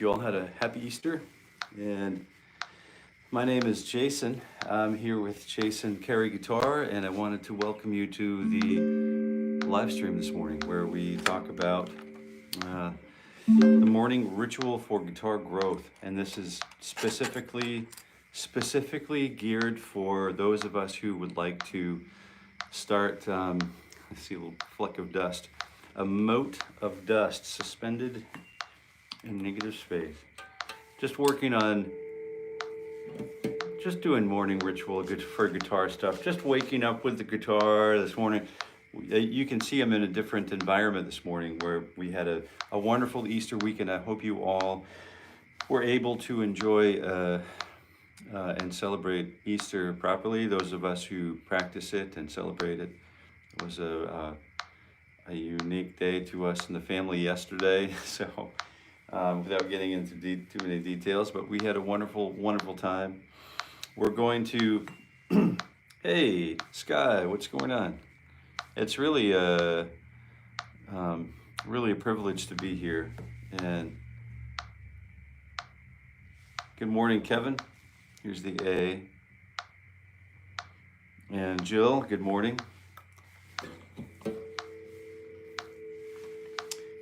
you all had a happy Easter. And my name is Jason. I'm here with Jason Carey Guitar, and I wanted to welcome you to the live stream this morning where we talk about the morning ritual for guitar growth. And this is specifically geared for those of us who would like to start, I see a little fleck of dust, a mote of dust suspended in negative space. Just working on, just doing morning ritual good for guitar stuff. Just waking up with the guitar this morning. You can see I'm in a different environment this morning where we had a wonderful Easter weekend. I hope you all were able to enjoy and celebrate Easter properly. Those of us who practice it and celebrate it. It was a unique day to us and the family yesterday. So without getting into too many details, but we had a wonderful time. We're going to, hey, Sky, what's going on? It's really a privilege to be here. And good morning, Kevin. Here's the A. And Jill, good morning.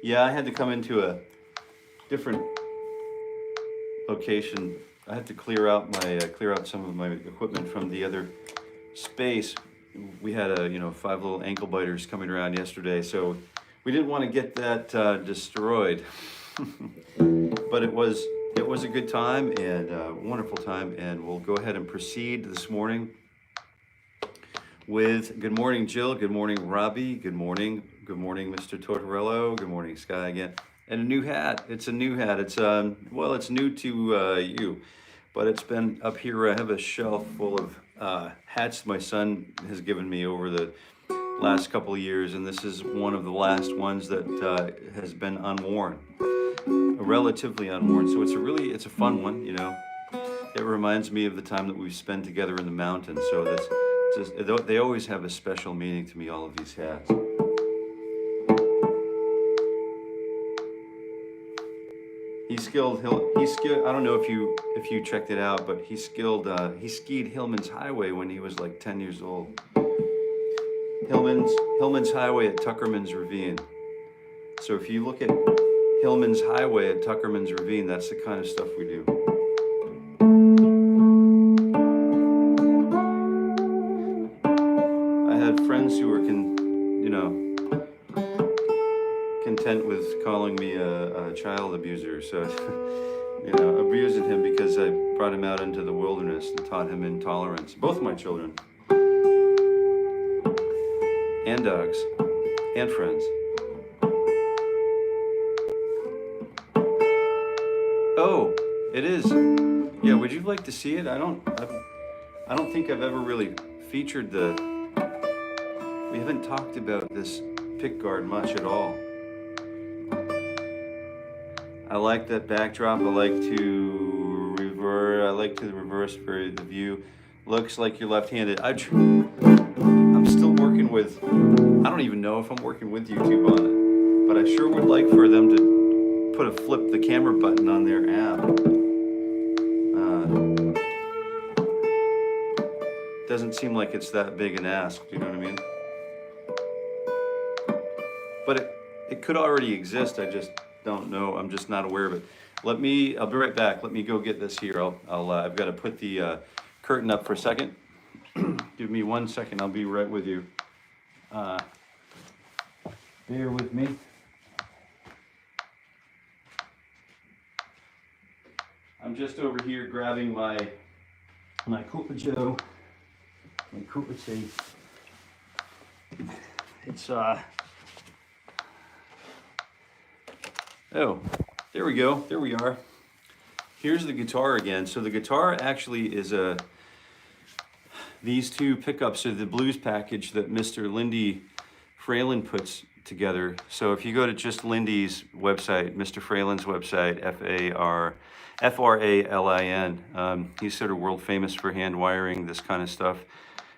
Yeah, I had to come into a different location. I had to clear out some of my equipment from the other space. We had 5 little ankle biters coming around yesterday, so we didn't want to get that destroyed. But it was a good time and a wonderful time, and we'll go ahead and proceed this morning with good morning, Jill. Good morning, Robbie. Good morning, Mr. Tortorello. Good morning, Sky again. And a new hat. It's a new hat. It's it's new to you, but it's been up here. I have a shelf full of hats my son has given me over the last couple of years, and this is one of the last ones that has been unworn, relatively unworn. So it's a fun one, you know. It reminds me of the time that we spent together in the mountains. So they always have a special meaning to me, all of these hats. He's skilled. I don't know if you checked it out, but he skied Hillman's Highway when he was like 10 years old. Hillman's Highway at Tuckerman's Ravine. So if you look at Hillman's Highway at Tuckerman's Ravine, that's the kind of stuff we do. I had friends who were content with calling me a child abuser, so abusing him because I brought him out into the wilderness and taught him intolerance. Both my children, and dogs, and friends. Oh, it is. Yeah, would you like to see it? I don't think I've ever really featured we haven't talked about this pickguard much at all. I like that backdrop. I like to reverse for the view. Looks like you're left-handed. I'm still working with, I don't even know if I'm working with YouTube on it, but I sure would like for them to flip the camera button on their app. Doesn't seem like it's that big an ask, do you know what I mean? But it could already exist, I just don't know. I'm just not aware of it. I'll be right back. Let me go get this here. I've got to put the curtain up for a second. Give me 1 second. I'll be right with you. Bear with me. I'm just over here grabbing my Koopa Joe. My Koopa safe. It's oh, there we go. There we are. Here's the guitar again. So the guitar actually is these two pickups are the blues package that Mr. Lindy Fralin puts together. So if you go to just Lindy's website, Mr. Fralin's website, Fralin, he's sort of world famous for hand wiring this kind of stuff.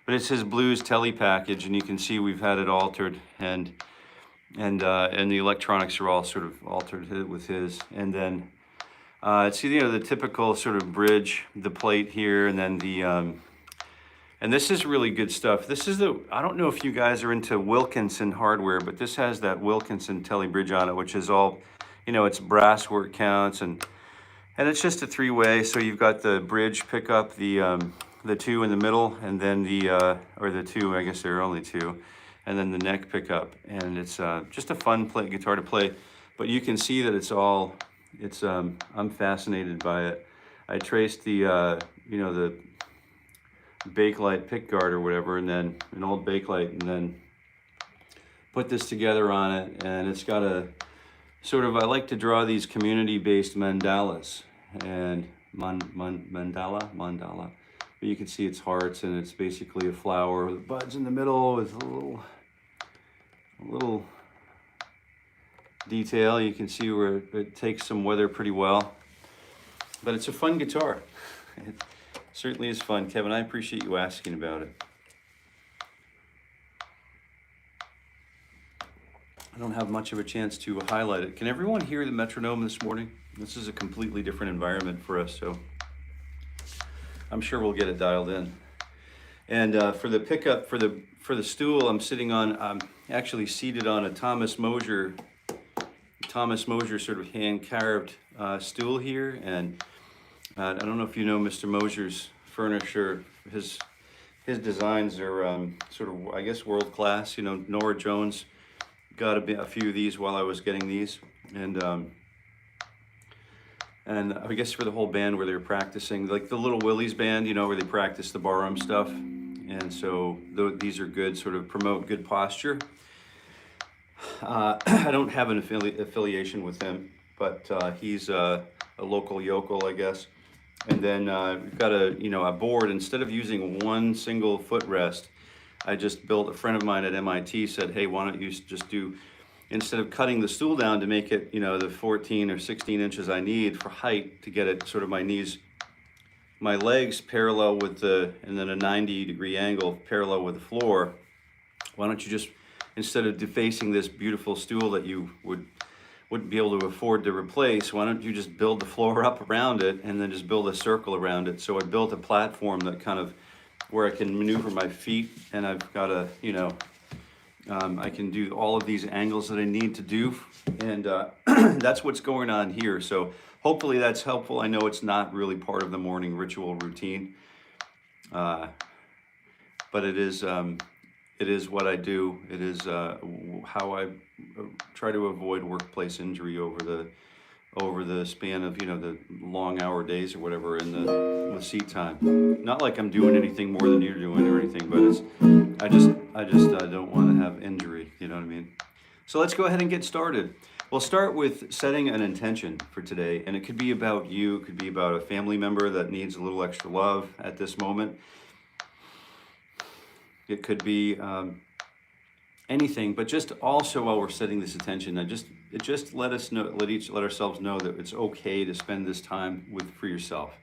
But it's his blues tele package, and you can see we've had it altered, and the electronics are all sort of altered with his. And then It's the typical sort of bridge, the plate here, and then the and this is really good stuff. This is I don't know if you guys are into Wilkinson hardware, but this has that Wilkinson Telly bridge on it, which is all, it's brass work counts, and it's just a three-way. So you've got the bridge pickup, the two in the middle, and then or the two, I guess there are only two, and then the neck pickup. And it's just a fun guitar to play. But you can see that I'm fascinated by it. I traced the Bakelite pick guard or whatever, and then an old Bakelite, and then put this together on it. And it's got a sort of, I like to draw these community-based mandalas, and mandala. But you can see it's hearts, and it's basically a flower with buds in the middle with a little detail. You can see where it takes some weather pretty well. But it's a fun guitar. It certainly is fun. Kevin, I appreciate you asking about it. I don't have much of a chance to highlight it. Can everyone hear the metronome this morning? This is a completely different environment for us, so I'm sure we'll get it dialed in. And for the pickup, for the stool, I'm sitting on, I'm actually seated on a Thomas Mosier sort of hand-carved stool here. And I don't know if you know Mr. Mosier's furniture. His designs are sort of, I guess, world-class. Nora Jones got a few of these while I was getting these. And I guess for the whole band where they were practicing, like the Little Willie's band, where they practice the barroom stuff. And so these are good, sort of promote good posture. I don't have an affiliation with him, but he's a local yokel, I guess. And then we've got a board. Instead of using one single footrest, I just built, a friend of mine at MIT said, hey, why don't you just instead of cutting the stool down to make it, the 14 or 16 inches I need for height to get it sort of my legs parallel with and then a 90-degree angle parallel with the floor, why don't you just, instead of defacing this beautiful stool that you wouldn't be able to afford to replace, why don't you just build the floor up around it and then just build a circle around it? So I built a platform that kind of, where I can maneuver my feet, and I've got I can do all of these angles that I need to do, and that's what's going on here. So hopefully that's helpful. I know it's not really part of the morning ritual routine, but it is what I do. It is how I try to avoid workplace injury over the span of the long hour days or whatever in the seat time. Not like I'm doing anything more than you're doing or anything, but I just don't want to have injury. You know what I mean? So let's go ahead and get started. We'll start with setting an intention for today, and it could be about you. It could be about a family member that needs a little extra love at this moment. It could be anything, but just also while we're setting this intention, let ourselves know that it's okay to spend this time for yourself.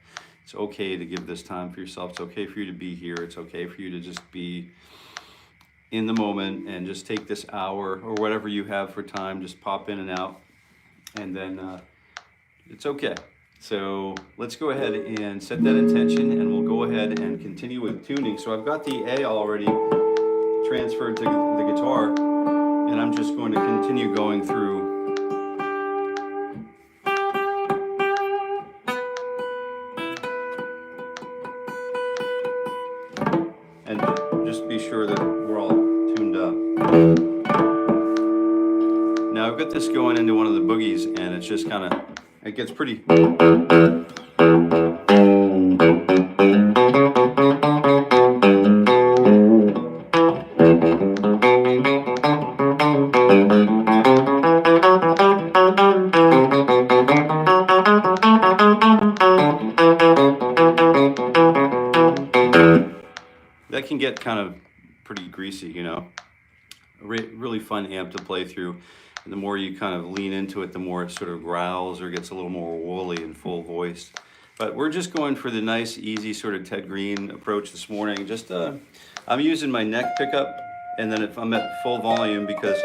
It's okay to give this time for yourself. It's okay for you to be here. It's okay for you to just be in the moment and just take this hour or whatever you have for time, just pop in and out, and then it's okay. So let's go ahead and set that intention, and we'll go ahead and continue with tuning. So I've got the A already transferred to the guitar, and I'm just going to continue going through. And just be sure that we're all tuned up. Now I've got this going into one of the boogies, and it's just kind of, it gets pretty. That can get kind of pretty greasy, really fun amp to play through. And the more you kind of lean into it, the more it sort of growls or gets a little more woolly and full voiced. But we're just going for the nice, easy sort of Ted Green approach this morning. Just, I'm using my neck pickup, and then if I'm at full volume, because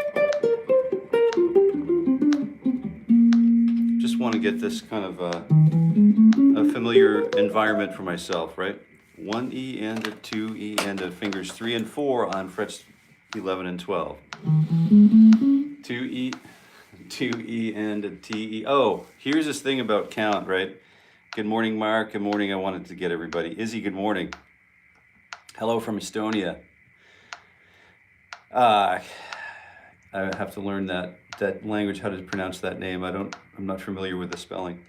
just want to get this kind of a familiar environment for myself, right? 1E and a 2E and a fingers 3 and 4 on frets 11 and 12. 2E, 2E and a TE. Oh, here's this thing about count, right? Good morning, Mark. Good morning. I wanted to get everybody. Izzy, good morning. Hello from Estonia. I have to learn that language, how to pronounce that name. I'm not familiar with the spelling.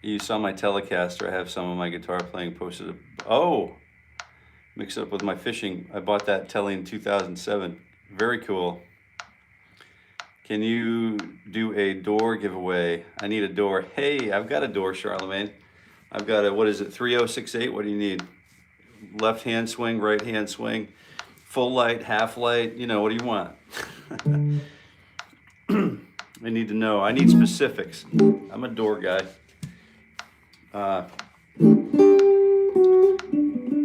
You saw my Telecaster. I have some of my guitar playing posted. Oh, mixed up with my fishing. I bought that Tele in 2007. Very cool. Can you do a door giveaway? I need a door. Hey, I've got a door, Charlemagne. I've got a, what is it, 3068? What do you need? Left hand swing, right hand swing, full light, half light, you know, what do you want? I need to know. I need specifics. I'm a door guy.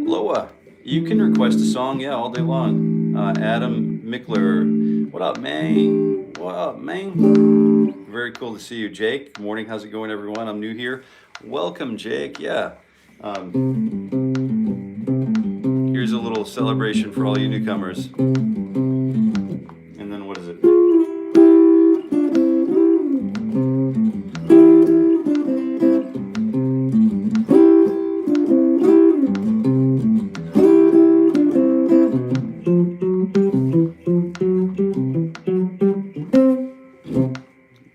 Loa, you can request a song, yeah, all day long. Adam Mickler, what up, man? What up, man? Very cool to see you, Jake. Good morning, how's it going, everyone? I'm new here. Welcome, Jake, yeah. Here's a little celebration for all you newcomers. And then what is it?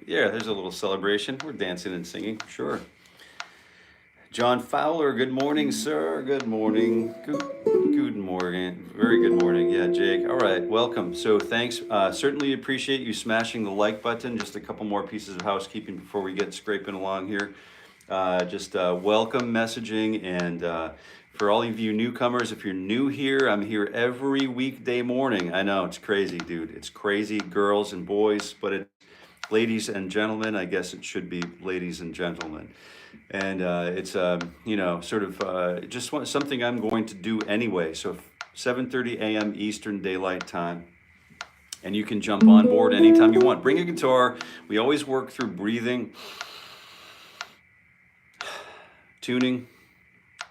Yeah, there's a little celebration. We're dancing and singing, sure. John Fowler, good morning, sir. Good morning. Good morning. Very good morning. Yeah, Jake. All right, welcome. So thanks. Certainly appreciate you smashing the like button. Just a couple more pieces of housekeeping before we get scraping along here. Just welcome messaging, and for all of you newcomers, if you're new here, I'm here every weekday morning. I know, it's crazy, dude. It's crazy, girls and boys, but it's ladies and gentlemen. I guess it should be ladies and gentlemen. And it's, you know, sort of just something I'm going to do anyway. So 7:30 a.m. Eastern Daylight Time. And you can jump on board anytime you want. Bring a guitar. We always work through breathing, tuning,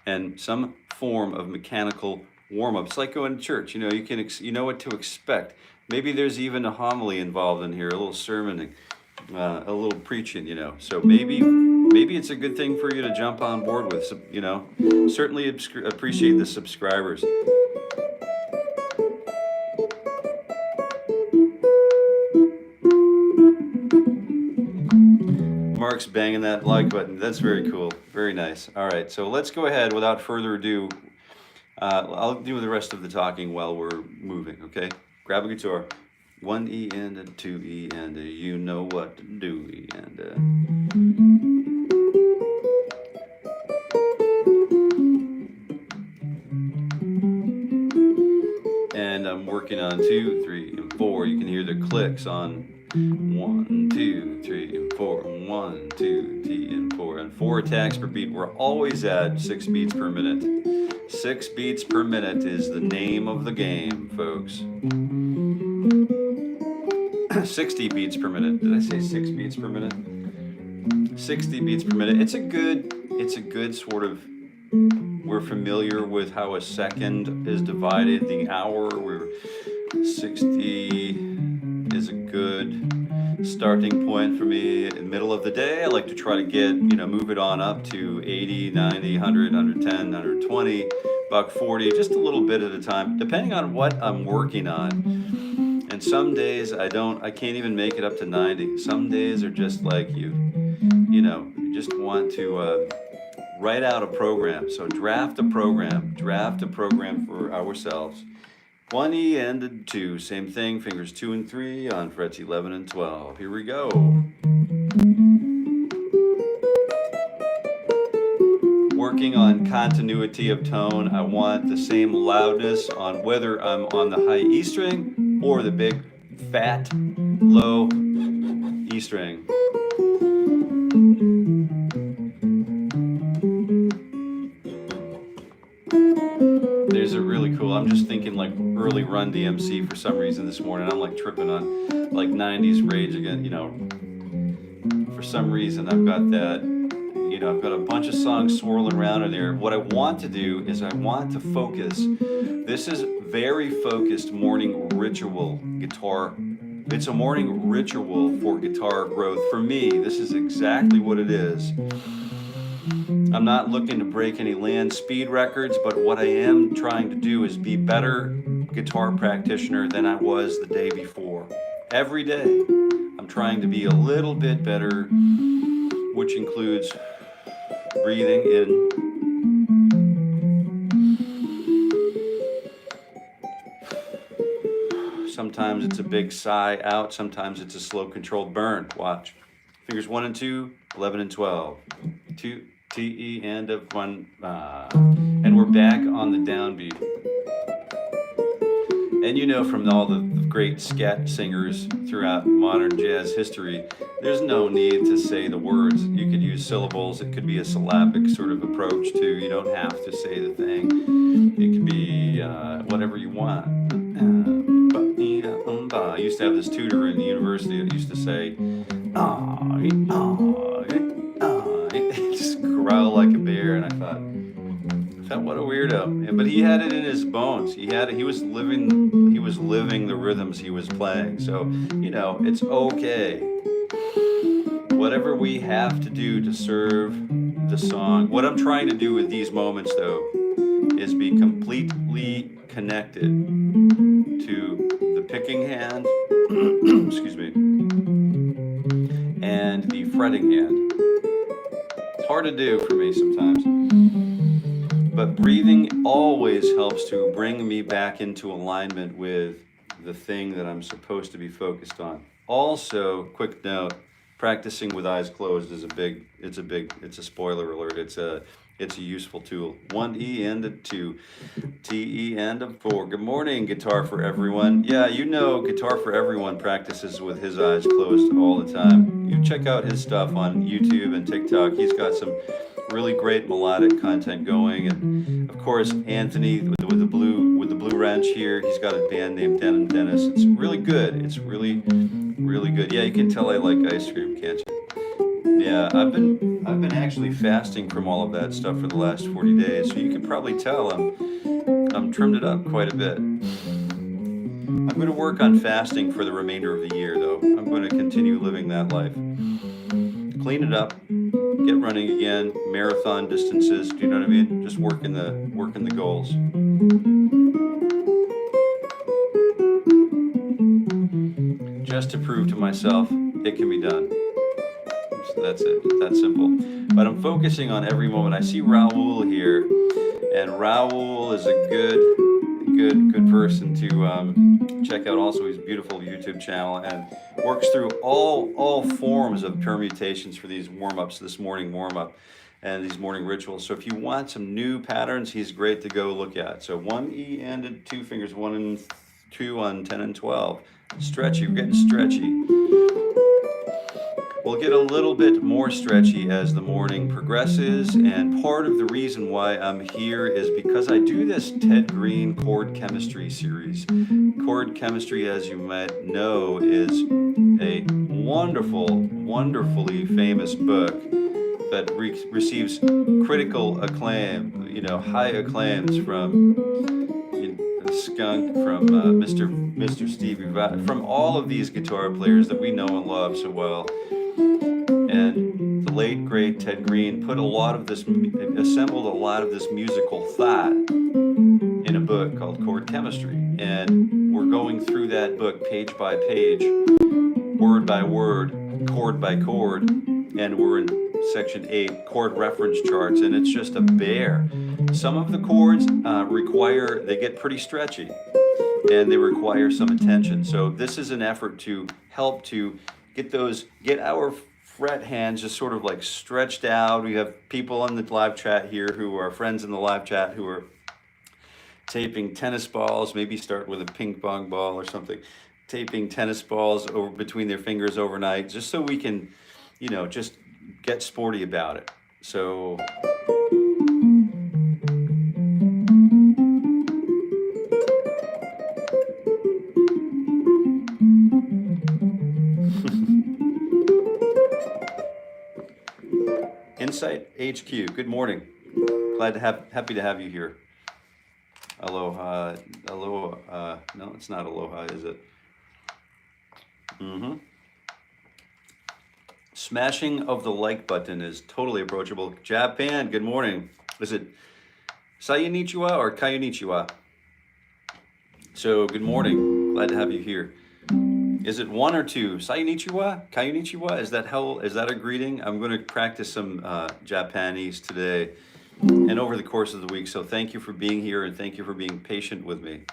and some form of mechanical warm-up. It's like going to church. You know, you know what to expect. Maybe there's even a homily involved in here, a little sermoning, a little preaching, you know. So maybe it's a good thing for you to jump on board with, you know. Certainly appreciate the subscribers. Mark's banging that like button. That's very cool. Very nice. All right, so let's go ahead without further ado. I'll do the rest of the talking while we're moving, okay? Grab a guitar. 1E and a 2E and a you know what to do. And and I'm working on 2, 3, and 4. You can hear the clicks on 1, 2, 3, and 4. 1, 2, 3, and 4. And 4 attacks per beat. We're always at 6 beats per minute. 6 beats per minute is the name of the game, folks. 60 beats per minute. Did I say 6 beats per minute? 60 beats per minute. It's a good sort of, we're familiar with how a second is divided, the hour. 60 is a good starting point for me. In the middle of the day, I like to try to get, you know, move it on up to 80, 90, 100, 110, 120, $140, just a little bit at a time, depending on what I'm working on. And some days I can't even make it up to 90. Some days are just like you know, you just want to write out a program. So draft a program for ourselves. 1E and a 2, same thing, fingers 2 and 3 on frets 11 and 12. Here we go. Working on continuity of tone. I want the same loudness on whether I'm on the high E string or the big, fat, low E string. There's a really cool, I'm just thinking like early Run DMC for some reason this morning. I'm like tripping on like 90s rage again, you know. for some reason I've got that, you know, I've got a bunch of songs swirling around in there. What I want to do is I want to focus. This is very focused morning ritual guitar. It's a morning ritual for guitar growth. For me, this is exactly what it is. I'm not looking to break any land speed records, but what I am trying to do is be better guitar practitioner than I was the day before. Every day, I'm trying to be a little bit better, which includes breathing in. Sometimes it's a big sigh out, sometimes it's a slow controlled burn. Watch. Fingers 1 and 2, 11 and 12. 2, T, E, and of 1. And we're back on the downbeat. And you know, from all the great scat singers throughout modern jazz history, there's no need to say the words. You could use syllables. It could be a syllabic sort of approach too. You don't have to say the thing. It could be whatever you want. I used to have this tutor in the university that used to say, just growl like a bear, and I thought, what a weirdo. But he had it in his bones. He was living the rhythms he was playing. So, you know, it's okay. Whatever we have to do to serve the song. What I'm trying to do with these moments, though, is be completely connected to the picking hand, excuse me, and the fretting hand. It's hard to do for me sometimes. But breathing always helps to bring me back into alignment with the thing that I'm supposed to be focused on. Also, quick note, practicing with eyes closed is it's a spoiler alert. It's a useful tool. 1 E and a 2, T E and a 4. Good morning, Guitar for Everyone. Yeah, you know Guitar for Everyone practices with his eyes closed all the time. You check out his stuff on YouTube and TikTok. He's got some really great melodic content going, and of course Anthony with the blue wrench here. He's got a band named Denim Dennis. It's really good. It's really good. Yeah, you can tell I like ice cream, can't you? Yeah, I've been actually fasting from all of that stuff for the last 40 days, so you can probably tell I'm trimmed it up quite a bit. I'm going to work on fasting for the remainder of the year, though. I'm going to continue living that life. Clean it up, get running again, marathon distances. Do you know what I mean? Just working the goals. Just to prove to myself it can be done. So that's it. That's simple. But I'm focusing on every moment. I see Raul here, and Raul is a good person to check out. Also, his beautiful YouTube channel, and works through all forms of permutations for these warm-ups, this morning warm-up, and these morning rituals. So if you want some new patterns, he's great to go look at. So 1 E and 2 fingers, 1 and 2 on 10 and 12. Stretchy. We're getting stretchy. We'll get a little bit more stretchy as the morning progresses, and part of the reason why I'm here is because I do this Ted Green chord chemistry series. Chord chemistry, as you might know, is a wonderfully famous book that receives critical acclaim, high acclaims from Skunk, from Mr. Stevie Vai, from all of these guitar players that we know and love so well. And the late great Ted Green assembled a lot of this musical thought in a book called Chord Chemistry. And we're going through that book page by page, word by word, chord by chord, and we're in section 8, chord reference charts, and it's just a bear. Some of the chords they get pretty stretchy, and they require some attention. So this is an effort to help to get our fret hands just sort of like stretched out. We have people in the live chat here who are friends in the live chat who are taping tennis balls, maybe start with a ping pong ball or something, taping tennis balls over between their fingers overnight, just so we can, just get sporty about it. So HQ, good morning. Happy to have you here. Aloha, aloha, no, it's not aloha, is it? Smashing of the like button is totally approachable. Japan, good morning. Is it Sayonichiwa or Kayonichiwa? So good morning, glad to have you here. Is it one or two? Sayonichiwa, Kayonichiwa, is that a greeting? I'm going to practice some Japanese today and over the course of the week. So thank you for being here and thank you for being patient with me.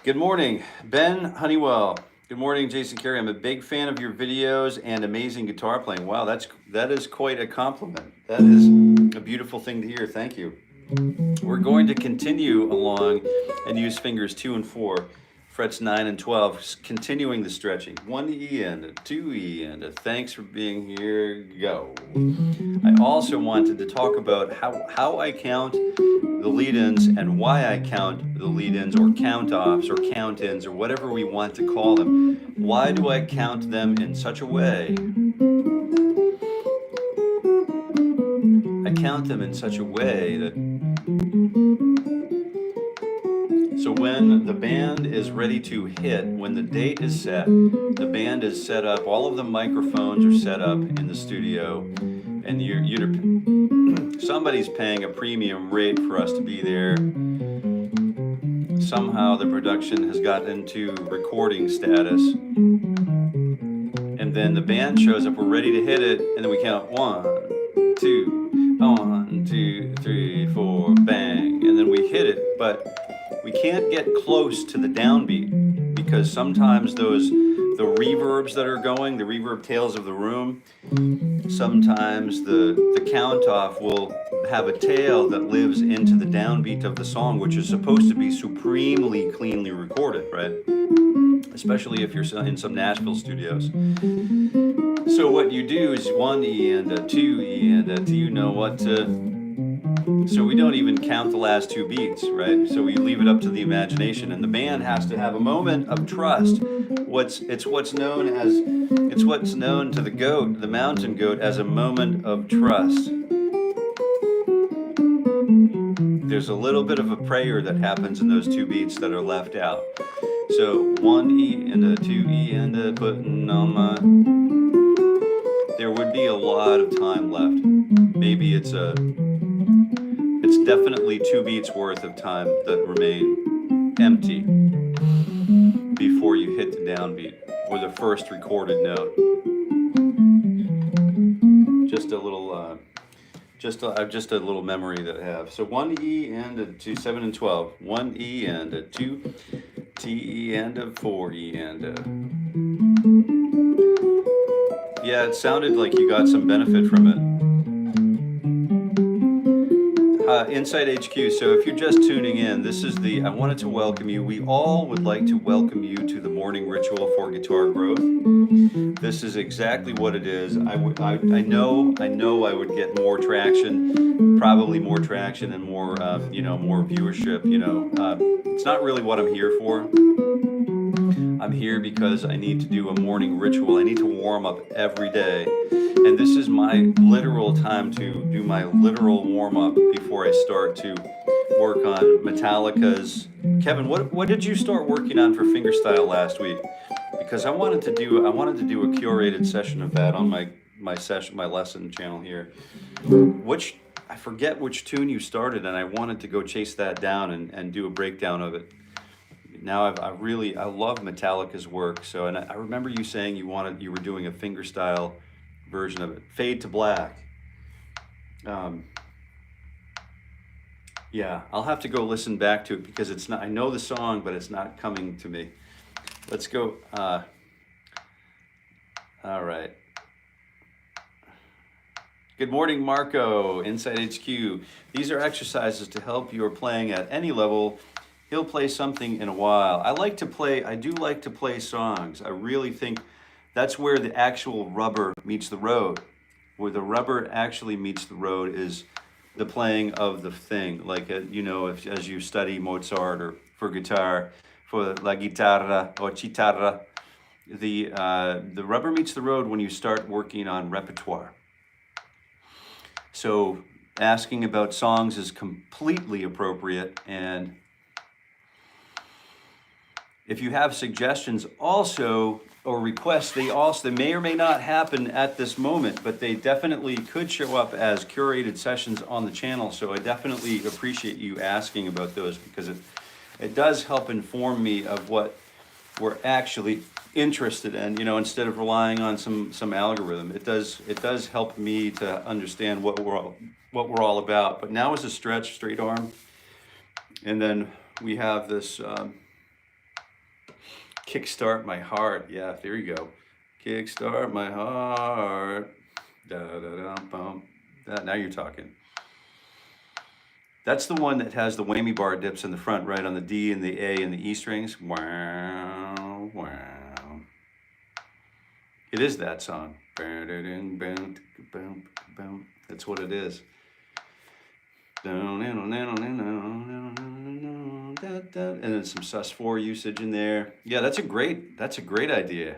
Good morning, Ben Honeywell. Good morning, Jason Carey. I'm a big fan of your videos and amazing guitar playing. Wow, that is quite a compliment. That is a beautiful thing to hear. Thank you. We're going to continue along and use fingers 2 and 4, frets 9 and 12, continuing the stretching. 1E and a 2E and a thanks for being here. Go. I also wanted to talk about how I count the lead-ins and why I count the lead-ins or count-offs or count-ins or whatever we want to call them. Why do I count them in such a way? I count them in such a way that so when the band is ready to hit, when the date is set, the band is set up, all of the microphones are set up in the studio, and somebody's paying a premium rate for us to be there. Somehow the production has gotten into recording status, and then the band shows up, we're ready to hit it, and then we count 1, 2, 1, 2, 3, 4, bang, and then we hit it, but we can't get close to the downbeat because sometimes the reverbs that are going, the reverb tails of the room, sometimes the count off will have a tail that lives into the downbeat of the song, which is supposed to be supremely cleanly recorded, right? Especially if you're in some Nashville studios. So what you do is 1E and a 2E and a, do you know what to... So we don't even count the last 2 beats, right? So we leave it up to the imagination, and the band has to have a moment of trust. It's what's known to the goat, the mountain goat, as a moment of trust. There's a little bit of a prayer that happens in those 2 beats that are left out. So 1E and a 2E and a putting on my... There would be a lot of time left. Maybe it's definitely 2 beats worth of time that remain empty before you hit the downbeat or the first recorded note. Just a little memory that I have. So 1E and a 2, 7 and 12. 1E and a 2, T and a 4E and a... Yeah, it sounded like you got some benefit from it. Inside HQ, so if you're just tuning in, I wanted to welcome you. We all would like to welcome you to the morning ritual for guitar growth. This is exactly what it is. I know I would get more traction, probably more traction and more, more viewership, It's not really what I'm here for. I'm here because I need to do a morning ritual. I need to warm up every day. And this is my literal time to do my literal warm-up before I start to work on Metallica's... Kevin, what did you start working on for fingerstyle last week? Because I wanted to do a curated session of that on my lesson channel here. I forget which tune you started, and I wanted to go chase that down and do a breakdown of it. Now I love Metallica's work. So, and I remember you saying you were doing a fingerstyle version of it, Fade to Black. Yeah, I'll have to go listen back to it because it's not. I know the song, but it's not coming to me. Let's go. All right. Good morning, Marco, Inside HQ. These are exercises to help you playing at any level. He'll play something in a while. I do like to play songs. I really think that's where the actual rubber meets the road. Where the rubber actually meets the road is the playing of the thing. Like, as you study Mozart or for guitar, for la guitarra or chitarra, the rubber meets the road when you start working on repertoire. So asking about songs is completely appropriate. And if you have suggestions also, or requests, they may or may not happen at this moment, but they definitely could show up as curated sessions on the channel. So I definitely appreciate you asking about those, because it does help inform me of what we're actually interested in, you know, instead of relying on some algorithm. It does help me to understand what we're all about. But now is a stretch, straight arm, and then we have this kickstart my heart. Yeah, there you go. Kickstart my heart. Da da da bum. Now you're talking. That's the one that has the whammy bar dips in the front, right, on the D and the A and the E strings. Wow, wow. It is that song. That's what it is. And then some sus4 usage in there. Yeah, that's a great idea.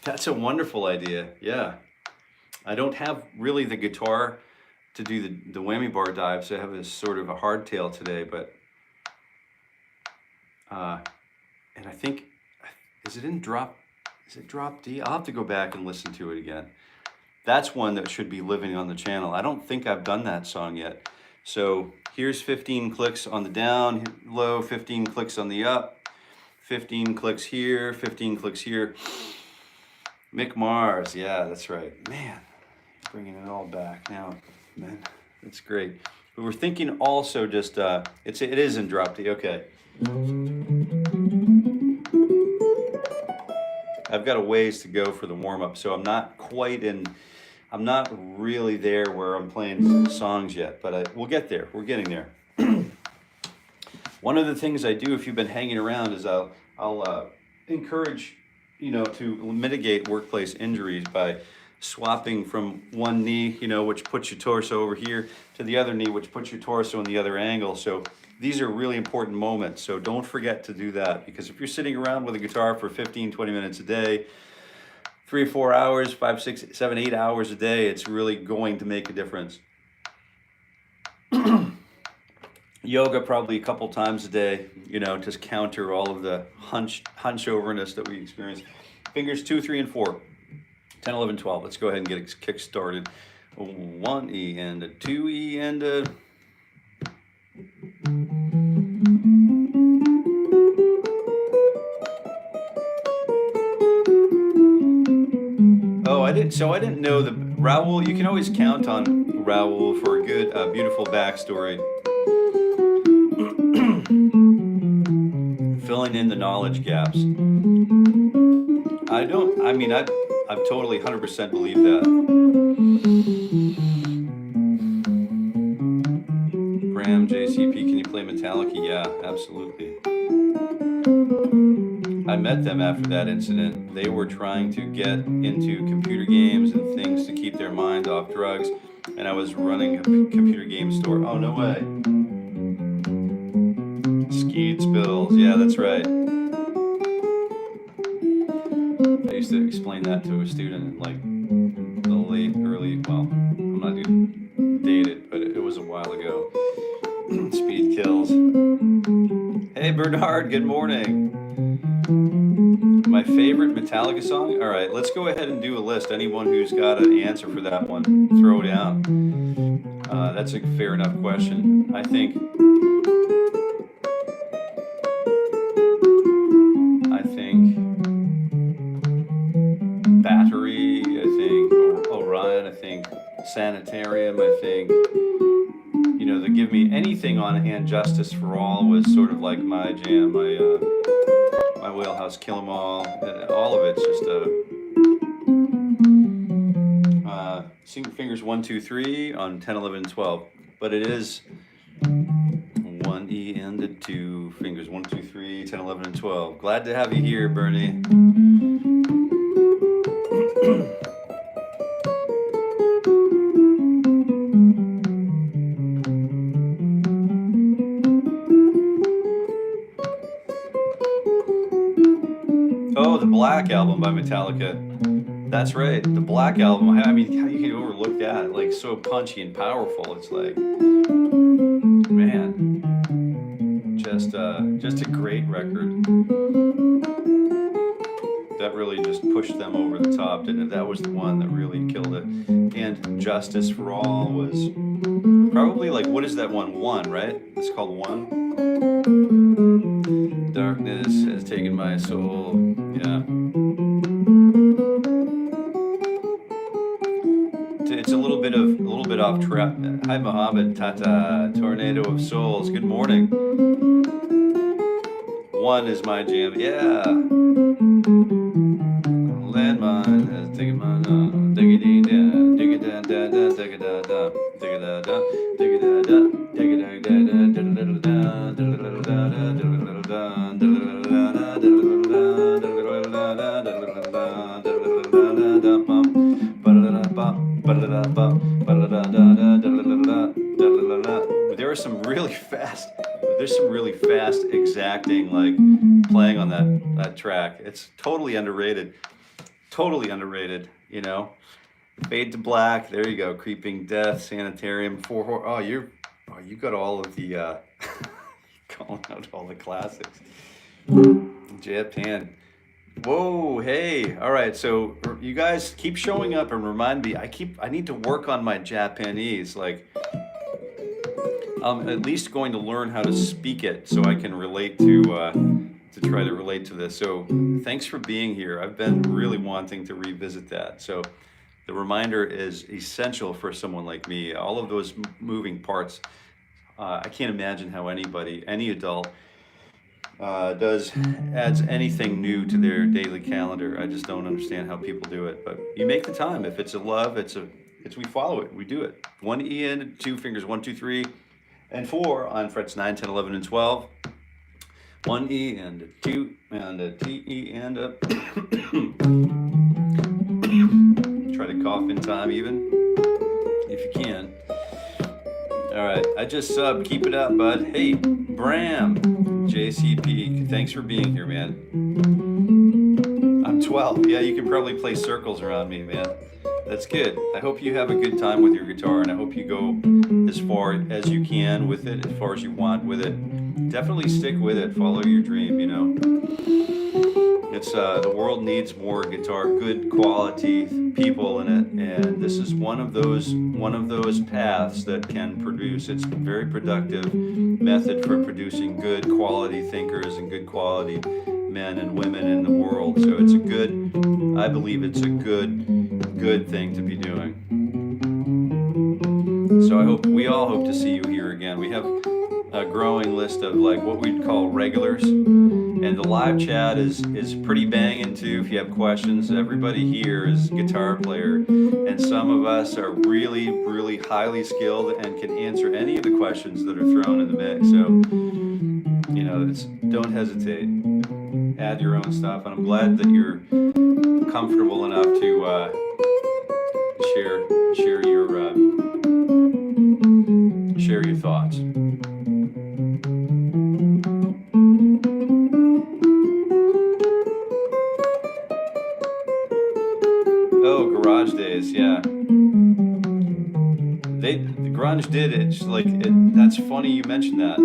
That's a wonderful idea. Yeah. I don't have really the guitar to do the whammy bar dives. So I have this sort of a hardtail today, but and I think, is it drop D? I'll have to go back and listen to it again. That's one that should be living on the channel. I don't think I've done that song yet. So here's 15 clicks on the down, low, 15 clicks on the up, 15 clicks here, 15 clicks here. Mick Mars, yeah, that's right. Man, bringing it all back now, man, that's great. But we're thinking also just, it is in drop D, okay. I've got a ways to go for the warm-up, so I'm not really there where I'm playing songs yet, but we'll get there. We're getting there. One of the things I do, if you've been hanging around, is I'll encourage, you know, to mitigate workplace injuries by swapping from one knee, you know, which puts your torso over here, to the other knee, which puts your torso in the other angle. So these are really important moments. So don't forget to do that, because if you're sitting around with a guitar for 15, 20 minutes a day, 3 or 4 hours, 5, 6, 7, 8 hours a day, it's really going to make a difference. Yoga probably a couple times a day, you know, to counter all of the hunch overness that we experience. Fingers 2, 3, and 4. 10, 11, 12. Let's go ahead and get it kick started. 1 E and a 2 E and a... Oh, I didn't know the Raoul. You can always count on Raoul for a good, beautiful backstory. Filling in the knowledge gaps. I totally 100% believe that. Bram, JCP, can you play Metallica? Yeah, absolutely. I met them after that incident. They were trying to get into computer games and things to keep their mind off drugs, and I was running a computer game store. Oh, no way. Skeet spills. Yeah, that's right. I used to explain that to a student in like the well, I'm not going to date it, but it was a while ago. Speed kills. Hey, Bernard, good morning. My favorite Metallica song? All right, let's go ahead and do a list. Anyone who's got an answer for that one, throw down. That's a fair enough question. I think Battery, I think Orion, I think Sanitarium, I think, you know, the Give Me Anything on And Justice for All was sort of like my jam, my wheelhouse. Kill 'Em All, all of it's just fingers 1, 2, 3 on 10, 11, 12, but it is 1 E and a 2 fingers, 1, 2, 3, 10, 11, and 12. Glad to have you here, Bernie. Oh, the Black album by Metallica. That's right, the Black Album. I mean, how you can overlook that? Like, so punchy and powerful. It's like, man, just a great record. That really just pushed them over the top, didn't it? That was the one that really killed it. And Justice for All was probably like, what is that one? One, right? It's called One. Darkness has taken my soul. Yeah. It's a little bit off track. Hi, Mohammed Tata, Tornado of Souls. Good morning. One is my jam. Yeah. Landmine has taken my diggy dee da diggy da da da diggy da da diggy da da diggy da da diggy da da there are some really fast. There's some really fast, exacting, like playing on that track. It's totally underrated. Totally underrated, you know. Fade to Black. There you go. Creeping Death, Sanitarium, you got all of the calling out all the classics. Japan. Whoa, hey. All right, so you guys keep showing up and remind me. I need to work on my Japanese. Like, I'm at least going to learn how to speak it so I can relate to try to relate to this. So thanks for being here. I've been really wanting to revisit that. So the reminder is essential for someone like me. All of those moving parts, I can't imagine how anybody, any adult, adds anything new to their daily calendar. I just don't understand how people do it. But you make the time. If it's a love, we follow it. We do it. 1 E and 2 fingers, 1, 2, 3, and 4 on frets 9, 10, 11, and 12. 1 E and a 2 and a T E and a try to cough in time even, if you can. All right, I just subbed. Keep it up, bud. Hey, Bram, JCP, thanks for being here, man. I'm 12. Yeah, you can probably play circles around me, man. That's good. I hope you have a good time with your guitar, and I hope you go as far as you can with it, as far as you want with it. Definitely stick with it. Follow your dream, you know. It's the world needs more guitar, good quality people in it, and this is one of those paths that can produce. It's a very productive method for producing good quality thinkers and good quality men and women in the world. So it's I believe it's a good thing to be doing. So we all hope to see you here again. We have a growing list of like what we'd call regulars, and the live chat is pretty banging too. If you have questions, everybody here is a guitar player, and some of us are really highly skilled and can answer any of the questions that are thrown in the mix. So you know, don't hesitate. Add your own stuff, and I'm glad that you're comfortable enough to share your thoughts. Oh, Garage Days, yeah. The grunge did it. It's like that's funny you mentioned that.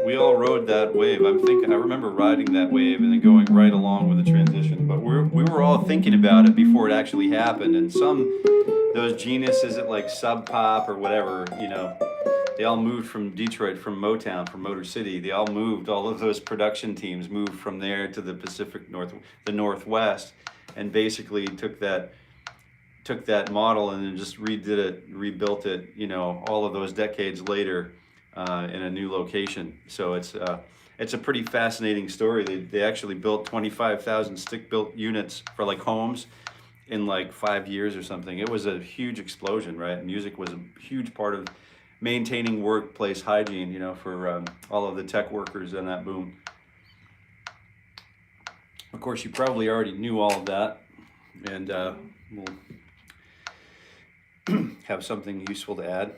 We all rode that wave. I remember riding that wave and then going right along with the transition. But we were all thinking about it before it actually happened. And those geniuses at like Sub Pop or whatever, you know, they all moved from Detroit, from Motown, from Motor City. They all moved. All of those production teams moved from there to the the Northwest, and basically took that model and then just rebuilt it, you know, all of those decades later. In a new location. So it's a pretty fascinating story. They actually built 25,000 stick-built units for like homes in like 5 years or something. It was a huge explosion, right? Music was a huge part of maintaining workplace hygiene, you know, for all of the tech workers in that boom. Of course, you probably already knew all of that, and we'll have something useful to add.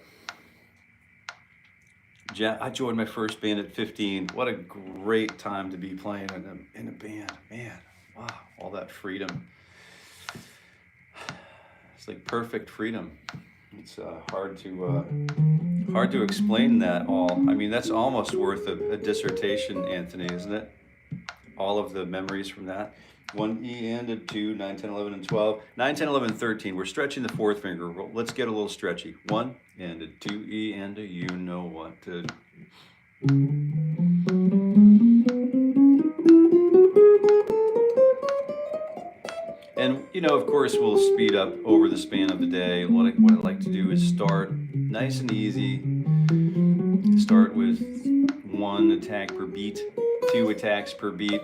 I joined my first band at 15. What a great time to be playing in a band. Man, wow, all that freedom. It's like perfect freedom. It's hard to explain that all. I mean, that's almost worth a dissertation, Anthony, isn't it? All of the memories from that. 1E and a 2, 9, 10, 11, and 12. 9, 10, 11, 13. We're stretching the fourth finger. Let's get a little stretchy. 1 and a 2E and a you know what to do. And, you know, of course, we'll speed up over the span of the day. What I like to do is start nice and easy. Start with 1 attack per beat, 2 attacks per beat,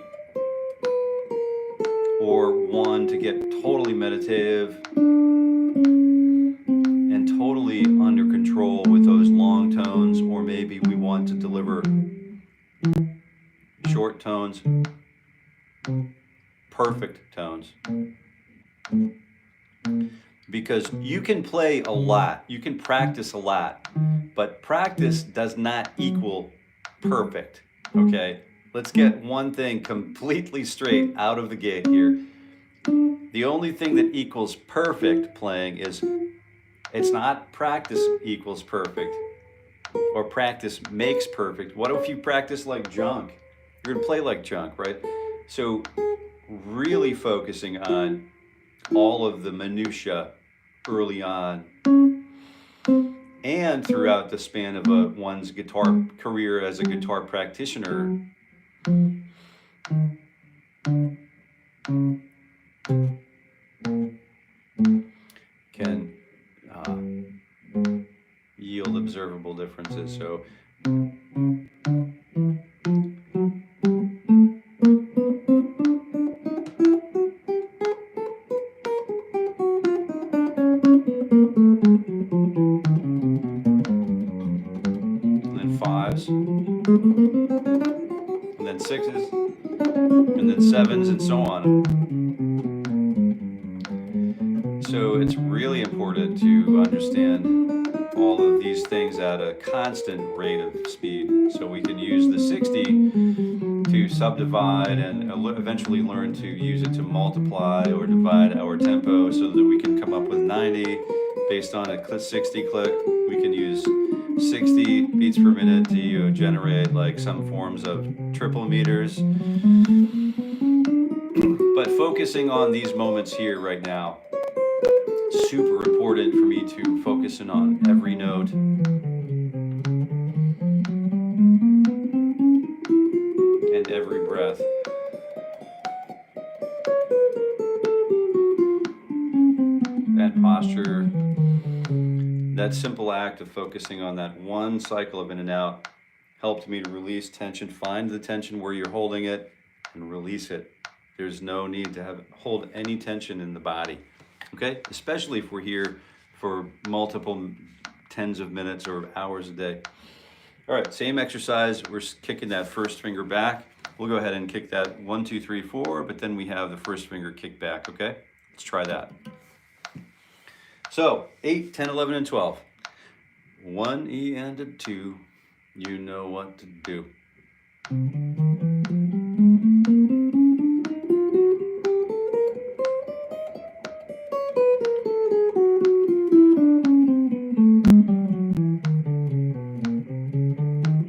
or 1 to get totally meditative and totally under control with those long tones, or maybe we want to deliver short tones, perfect tones. Because you can play a lot, you can practice a lot, but practice does not equal perfect, okay? Let's get one thing completely straight out of the gate here. The only thing that equals perfect playing is, it's not practice equals perfect, or practice makes perfect. What if you practice like junk? You're gonna play like junk, right? So really focusing on all of the minutia early on and throughout the span of one's guitar career as a guitar practitioner can yield observable differences. So and then 6s, and then 7s, and so on. So it's really important to understand all of these things at a constant rate of speed, so we can use the 60 to subdivide and eventually learn to use it to multiply or divide our tempo, so that we can come up with 90 based on a 60 click. We can use 60 beats per minute to generate like some forms of triple meters. But focusing on these moments here right now, super important for me to focus in on every note. And every breath. And posture. That simple act of focusing on that one cycle of in and out helped me to release tension. Find the tension where you're holding it and release it. There's no need to hold any tension in the body, okay? Especially if we're here for multiple tens of minutes or hours a day. All right, same exercise. We're kicking that first finger back. We'll go ahead and kick that 1, 2, 3, 4, but then we have the first finger kick back, okay? Let's try that. So 8, 10, 11, and 12. 1E and a 2, you know what to do.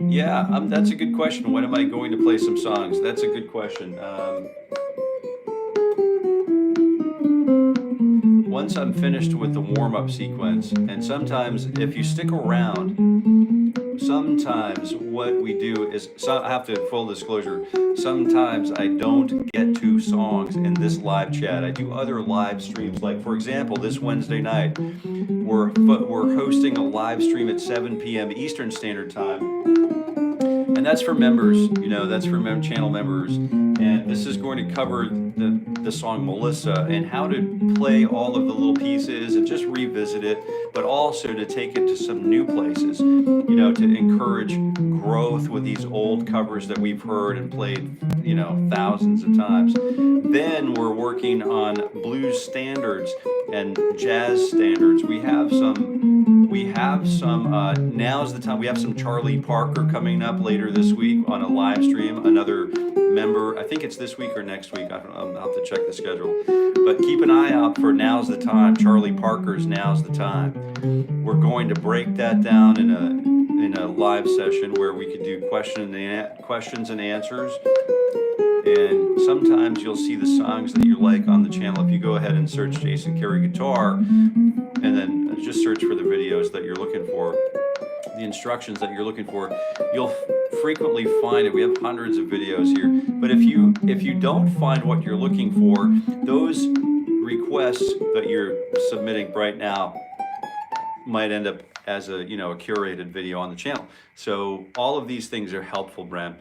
Yeah, that's a good question. When am I going to play some songs? That's a good question. Once I'm finished with the warm-up sequence, and sometimes if you stick around, sometimes what we do is, I have to, full disclosure, sometimes I don't get to songs in this live chat. I do other live streams, like for example, this Wednesday night, we're hosting a live stream at 7 p.m. Eastern Standard Time. And that's for members, you know, that's for channel members. And this is going to cover the song Melissa and how to play all of the little pieces and just revisit it, but also to take it to some new places, you know, to encourage growth with these old covers that we've heard and played, you know, thousands of times. Then we're working on blues standards and jazz standards. We have have some, now's the time. We have some Charlie Parker coming up later this week on a live stream. Another member, I think it's this week or next week. I'll have to check the schedule. But keep an eye out for Now's the Time, Charlie Parker's Now's the Time. We're going to break that down in a live session where we could do questions and answers. And sometimes you'll see the songs that you like on the channel. If you go ahead and search Jason Carey Guitar, and then just search for the videos that you're looking for, the instructions that you're looking for, you'll frequently find it. We have hundreds of videos here. But if you don't find what you're looking for, those requests that you're submitting right now might end up as a curated video on the channel. So all of these things are helpful, Bram.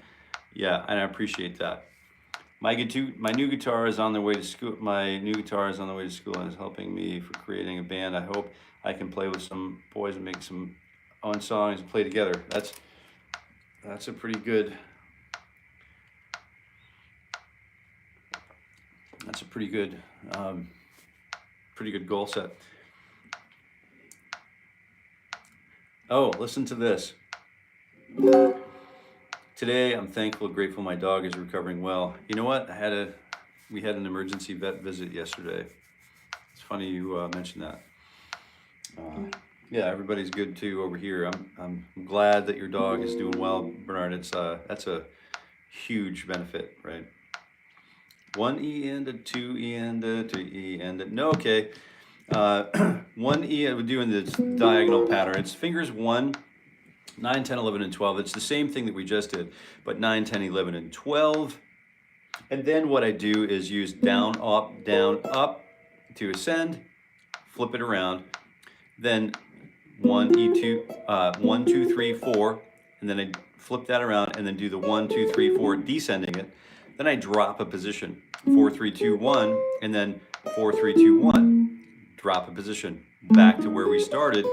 Yeah, and I appreciate that. My new guitar is on the way to school. My new guitar is on the way to school and is helping me for creating a band. I hope I can play with some boys and make some own songs and play together. That's a pretty good. That's a pretty good goal set. Oh, listen to this. Today, I'm thankful and grateful my dog is recovering well. You know what? We had an emergency vet visit yesterday. It's funny you mentioned that. Yeah, everybody's good too over here. I'm glad that your dog is doing well, Bernard. That's a huge benefit, right? 1 E and a 2 E and a 3 E and a, no, okay. 1 E, we're doing this diagonal pattern. It's fingers 1, 9, 10, 11, and 12. It's the same thing that we just did, but 9, 10, 11, and 12. And then what I do is use down, up, to ascend, flip it around, then 1, E2, 1, 2, 3, 4, and then I flip that around and then do the 1, 2, 3, 4, descending it. Then I drop a position, 4, 3, 2, 1, and then 4, 3, 2, 1. Drop a position, back to where we started.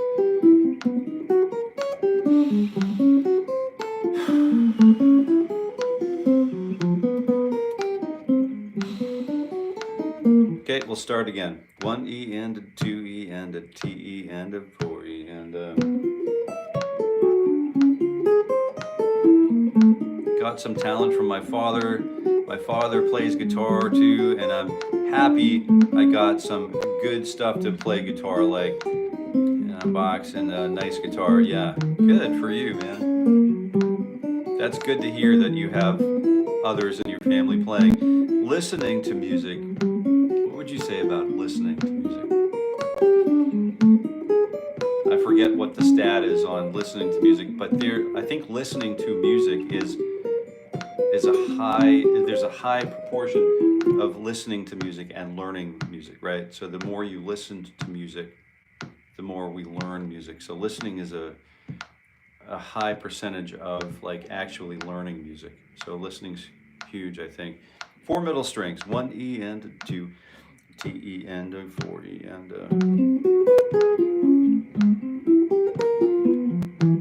Okay, we'll start again. 1 E and a 2 E and a T E and a 4 E and a... Got some talent from my father. My father plays guitar too, and I'm happy I got some good stuff to play guitar, like a box and a nice guitar. Yeah, good for you, man. That's good to hear that you have others in your family playing. Listening to music. What would you say about listening to music? I forget what the stat is on listening to music, but I think listening to music is there's a high proportion of listening to music and learning music, right? So the more you listen to music, the more we learn music. So listening is a high percentage of like actually learning music. So listening's huge, I think. 4 middle strings, 1 E and a 2, T E and a 4 E and a...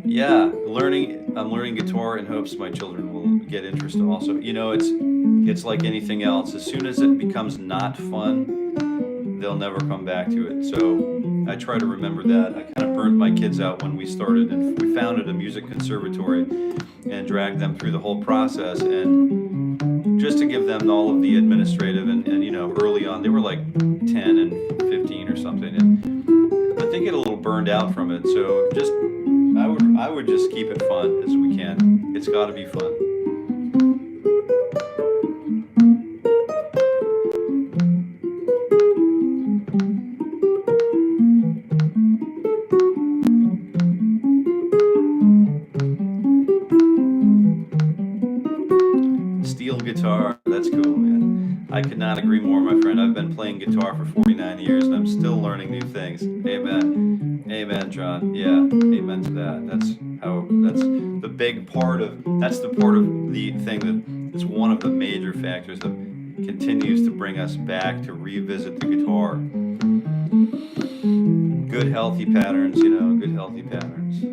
Yeah, I'm learning guitar in hopes my children will get interest also. You know, it's like anything else. As soon as it becomes not fun, they'll never come back to it. So I try to remember that. I kind of burnt my kids out when we started, and we founded a music conservatory and dragged them through the whole process, and just to give them all of the administrative and early on, they were like 10 and 15 or something, but they get a little burned out from it. So just I would just keep it fun as we can. It's got to be fun. Steel guitar, that's cool, man. I could not agree more, my friend. I've been playing guitar for 49 years and I'm still learning new things. Amen. Amen, John. Yeah, amen to that. That's the big part of, that's the part of the thing that is one of the major factors that continues to bring us back to revisit the guitar. Good healthy patterns, good healthy patterns.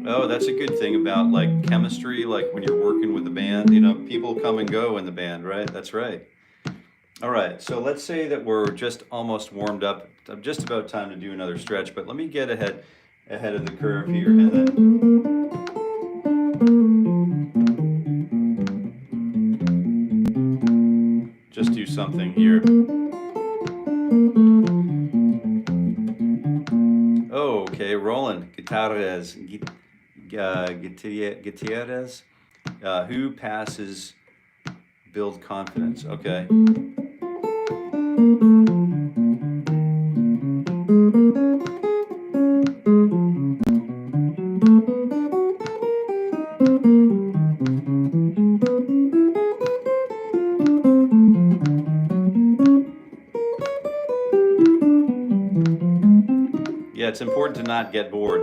Oh, that's a good thing about like chemistry, like when you're working with the band, you know, people come and go in the band, right? That's right. All right, so let's say that we're just almost warmed up. Just about time to do another stretch, but let me get ahead of the curve here and then just do something here. Oh, okay, Roland Gutierrez. Gutierrez. Who passes build confidence? Okay. Yeah, it's important to not get bored.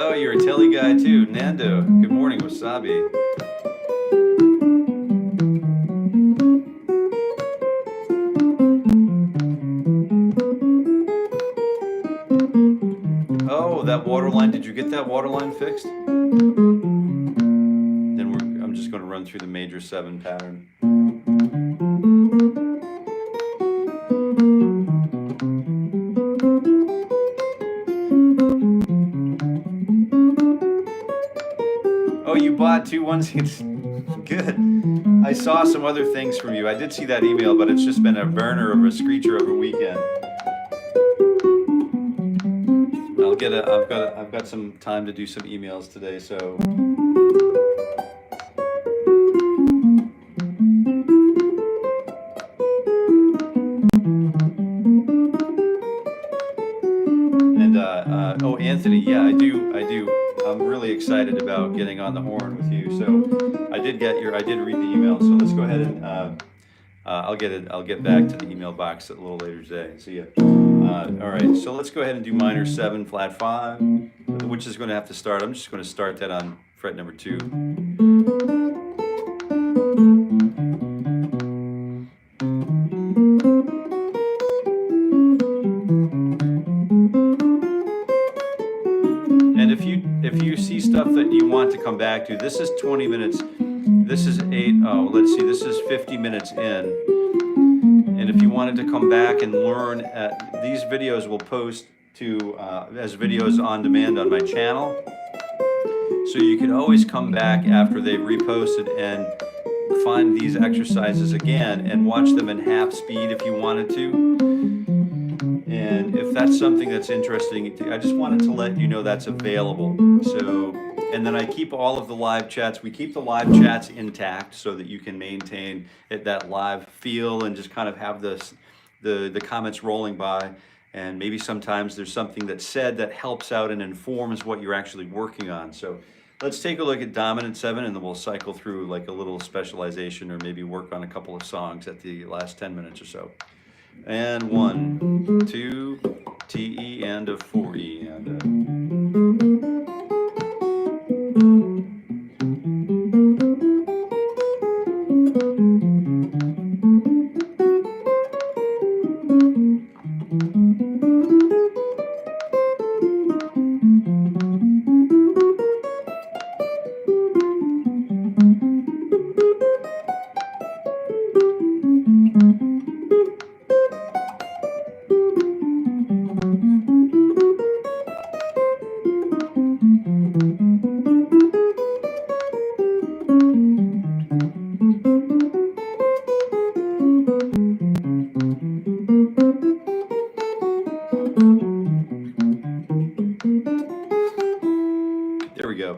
Oh, you're a telly guy too. Nando, good morning, Wasabi. Oh, that water line, did you get that water line fixed? Then I'm just going to run through the major 7 pattern. Oh, you bought 2 onesies. Good. I saw some other things from you. I did see that email, but it's just been a burner of a screecher of a weekend. I've got some time to do some emails today, so. And oh, Anthony, yeah, I do. I'm really excited about getting on the horn with you. So I did read the email. So let's go ahead and I'll get back to the email box a little later today. So yeah. All right. So let's go ahead and do minor 7 flat 5, which is going to have to start. I'm just going to start that on fret number 2. And if you see stuff that you want to come back to, this is 20 minutes. This is 8. Oh, let's see. This is 50 minutes in. And if you wanted to come back and learn, these videos will post to as videos on demand on my channel. So you can always come back after they've reposted and find these exercises again and watch them in half speed if you wanted to. And if that's something that's interesting, I just wanted to let you know that's available. So, and then I keep all of the live chats. We keep the live chats intact so that you can maintain that live feel and just kind of have the comments rolling by. And maybe sometimes there's something that's said that helps out and informs what you're actually working on. So let's take a look at dominant 7, and then we'll cycle through like a little specialization or maybe work on a couple of songs at the last 10 minutes or so. And 1, 2, T, E, and a 4, E, and a.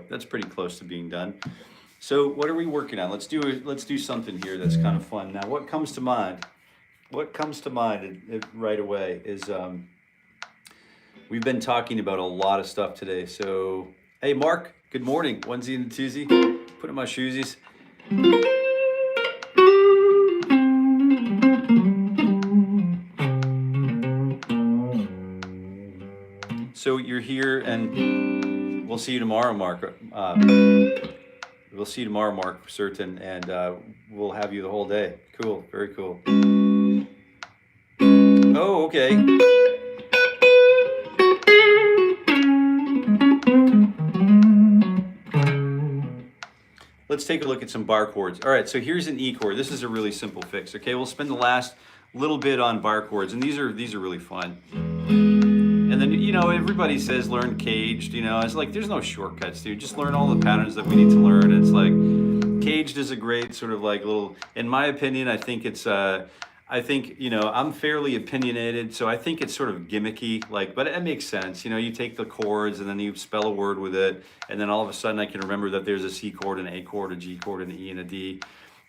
That's pretty close to being done. So what are we working on? Let's do something here that's kind of fun. Now, what comes to mind? What comes to mind right away is we've been talking about a lot of stuff today. So, hey, Mark, good morning. Onesie and twosie. Put on my shoesies. So you're here, and we'll see you tomorrow, Mark. We'll see you tomorrow, Mark, for certain, and we'll have you the whole day. Cool, very cool. Oh, okay. Let's take a look at some bar chords. All right, so here's an E chord. This is a really simple fix. Okay, we'll spend the last little bit on bar chords, and these are really fun. And then, you know, everybody says learn caged. You know, it's like there's no shortcuts, dude. Just learn all the patterns that we need to learn. It's like caged is a great sort of like little. In my opinion, I think it's. I think, you know, I'm fairly opinionated, so I think it's sort of gimmicky, like, but it makes sense. You know, you take the chords and then you spell a word with it, and then all of a sudden I can remember that there's a C chord, an A chord, a G chord, an E, and a D.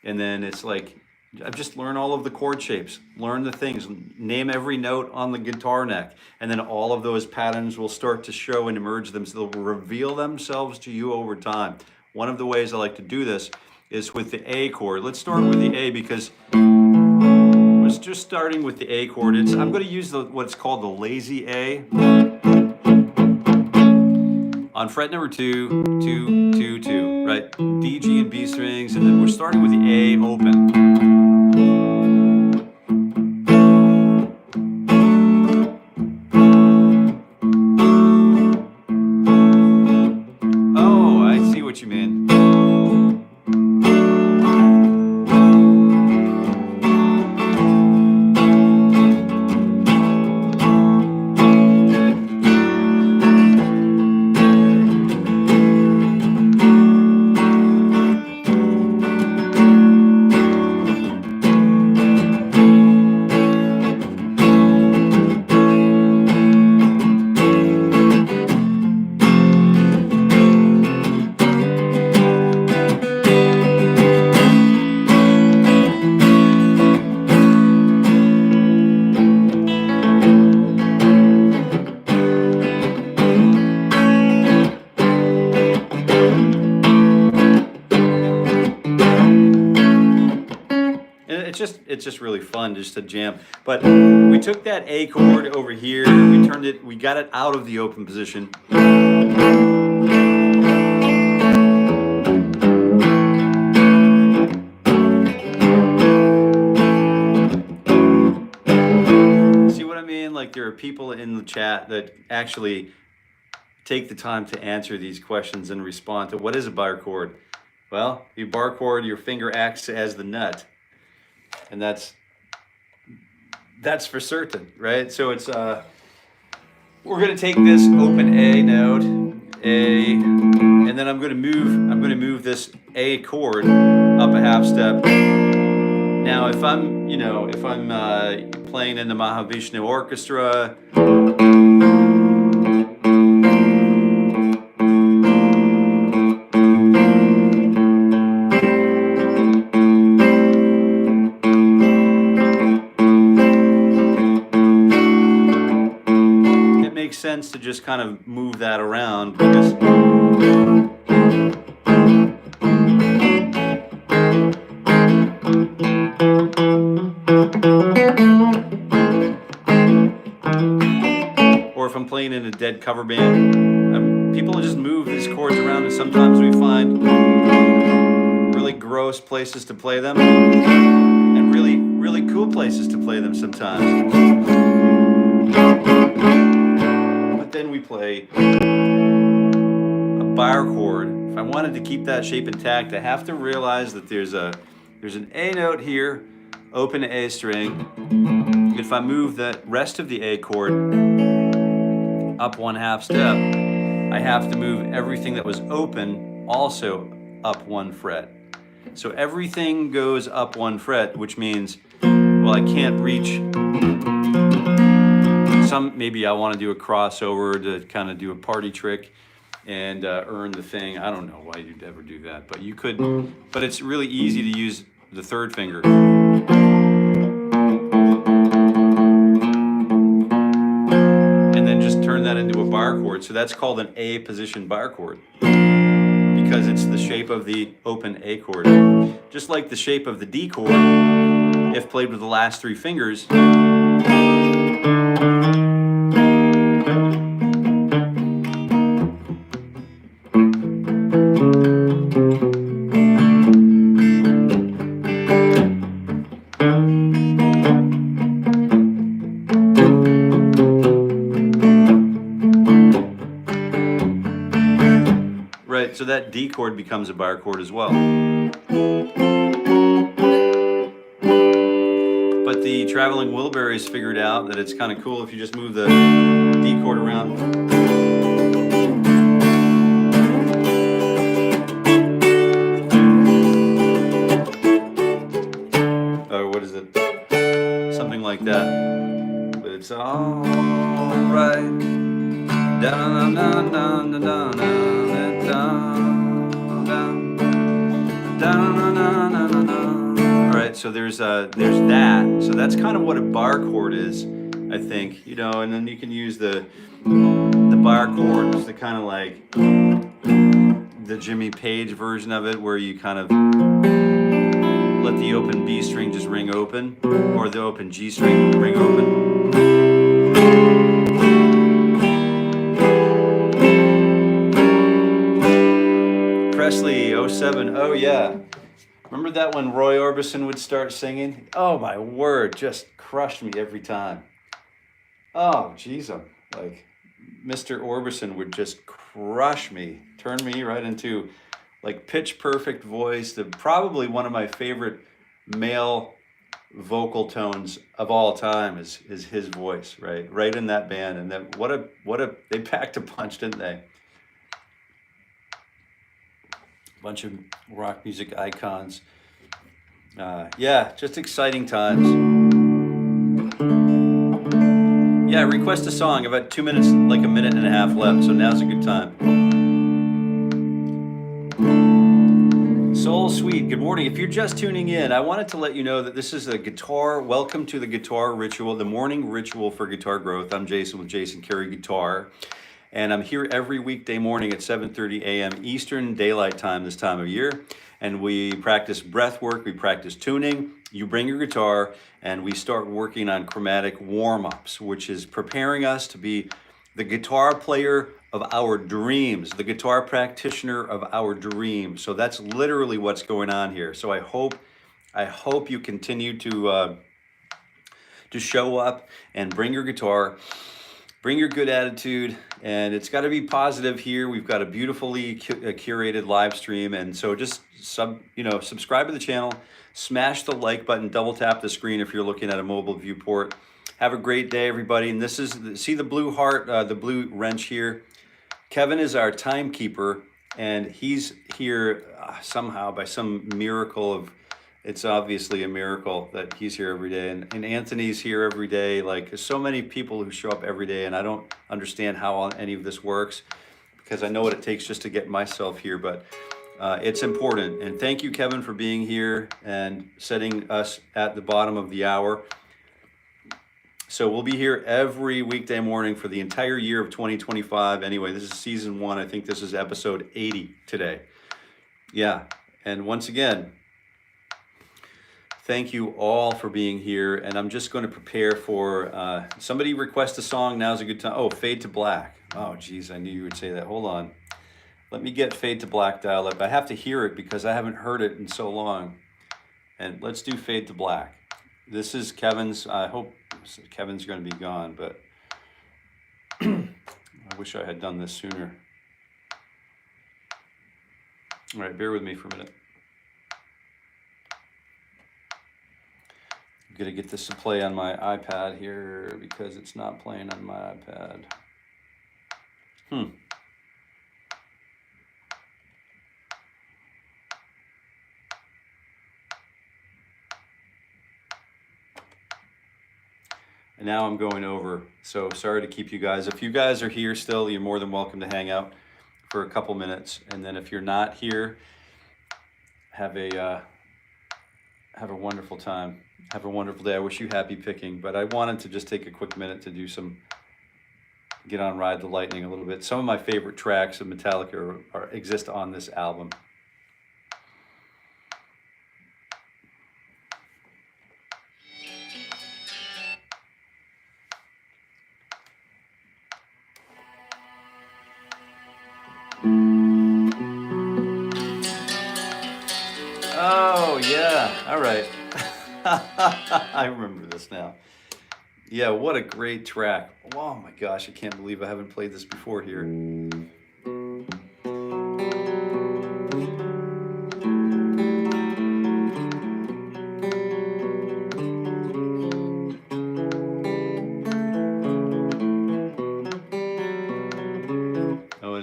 And then it's like, I just learn all of the chord shapes, learn the things, name every note on the guitar neck, and then all of those patterns will start to show and emerge they'll reveal themselves to you over time. One of the ways I like to do this is with the A chord. Let's start with the A because just starting with the A chord, I'm going to use what's called the lazy A on fret number 2, 2, 2, 2, right? D, G, and B strings, and then we're starting with the A open. Oh, I see what you mean. It's just really fun just to jam. But we took that A chord over here, we got it out of the open position. See what I mean? Like there are people in the chat that actually take the time to answer these questions and respond to what is a bar chord. Well, you bar chord, your finger acts as the nut. And that's for certain, right? So it's we're gonna take this open A note, A, and then I'm gonna move this A chord up a half step. Now, if I'm playing in the Mahavishnu Orchestra, sense to just kind of move that around because or if I'm playing in a dead cover band, people just move these chords around, and sometimes we find really gross places to play them and really cool places to play them sometimes. Then we play a bar chord. If I wanted to keep that shape intact, I have to realize that there's an A note here, open A string. If I move the rest of the A chord up one half step, I have to move everything that was open also up one fret. So everything goes up one fret, which means, well, I can't reach. Maybe I want to do a crossover to kind of do a party trick and earn the thing. I don't know why you'd ever do that, but you could. But it's really easy to use the third finger. And then just turn that into a bar chord. So that's called an A position bar chord because it's the shape of the open A chord. Just like the shape of the D chord, if played with the last three fingers. right? So that D chord becomes a bar chord as well. But the Traveling Wilburys figured out that it's kind of cool if you just move the D chord around. Or what is it? Something like that. But it's all right. All right, so there's that. So that's kind of what a bar chord is, I think. You know, and then you can use the bar chords to kind of like the Jimmy Page version of it, where you kind of let the open B string just ring open, or the open G string ring open. Presley 07, oh yeah. Remember that when Roy Orbison would start singing? Oh my word, just crushed me every time. Oh geez, like Mr. Orbison would just crush me, turn me right into like pitch perfect voice. Probably one of my favorite male vocal tones of all time is his voice, right in that band. And then what a they packed a punch, didn't they? Bunch of rock music icons. Yeah, just exciting times. Yeah, request a song. I've got 2 minutes, like a minute and a half left, so now's a good time. Soul Sweet, good morning. If you're just tuning in, I wanted to let you know that this is a guitar, welcome to the guitar ritual, the morning ritual for guitar growth. I'm Jason with Jason Carey Guitar. And I'm here every weekday morning at 7:30 a.m. Eastern Daylight Time this time of year. And we practice breath work, we practice tuning. You bring your guitar and we start working on chromatic warm-ups, which is preparing us to be the guitar player of our dreams, the guitar practitioner of our dreams. So that's literally what's going on here. So I hope you continue to show up and bring your guitar. Bring your good attitude, and it's got to be positive here. We've got a beautifully curated live stream, and so just subscribe to the channel, smash the like button, double tap the screen if you're looking at a mobile viewport. Have a great day, everybody. And this is, see the blue heart, the blue wrench here? Kevin is our timekeeper, and he's here somehow by some miracle of, it's obviously a miracle that he's here every day, and Anthony's here every day. Like, there's so many people who show up every day, and I don't understand how any of this works, because I know what it takes just to get myself here, but it's important. And thank you, Kevin, for being here and setting us at the bottom of the hour. So we'll be here every weekday morning for the entire year of 2025. Anyway, this is season 1. I think this is episode 80 today. Yeah, and once again, thank you all for being here, and I'm just going to prepare for, somebody request a song, now's a good time. Oh, Fade to Black. Oh, geez, I knew you would say that. Hold on. Let me get Fade to Black dialed up. I have to hear it because I haven't heard it in so long. And let's do Fade to Black. This is Kevin's, I hope Kevin's going to be gone, but I wish I had done this sooner. All right, bear with me for a minute. I'm gonna get this to play on my iPad here because it's not playing on my iPad. And now I'm going over, so sorry to keep you guys. If you guys are here still, you're more than welcome to hang out for a couple minutes. And then if you're not here, have a wonderful time. Have a wonderful day. I wish you happy picking, but I wanted to just take a quick minute to do get on Ride the Lightning a little bit. Some of my favorite tracks of Metallica exist on this album. Oh yeah, all right. I remember this now. Yeah, what a great track. Oh my gosh, I can't believe I haven't played this before here.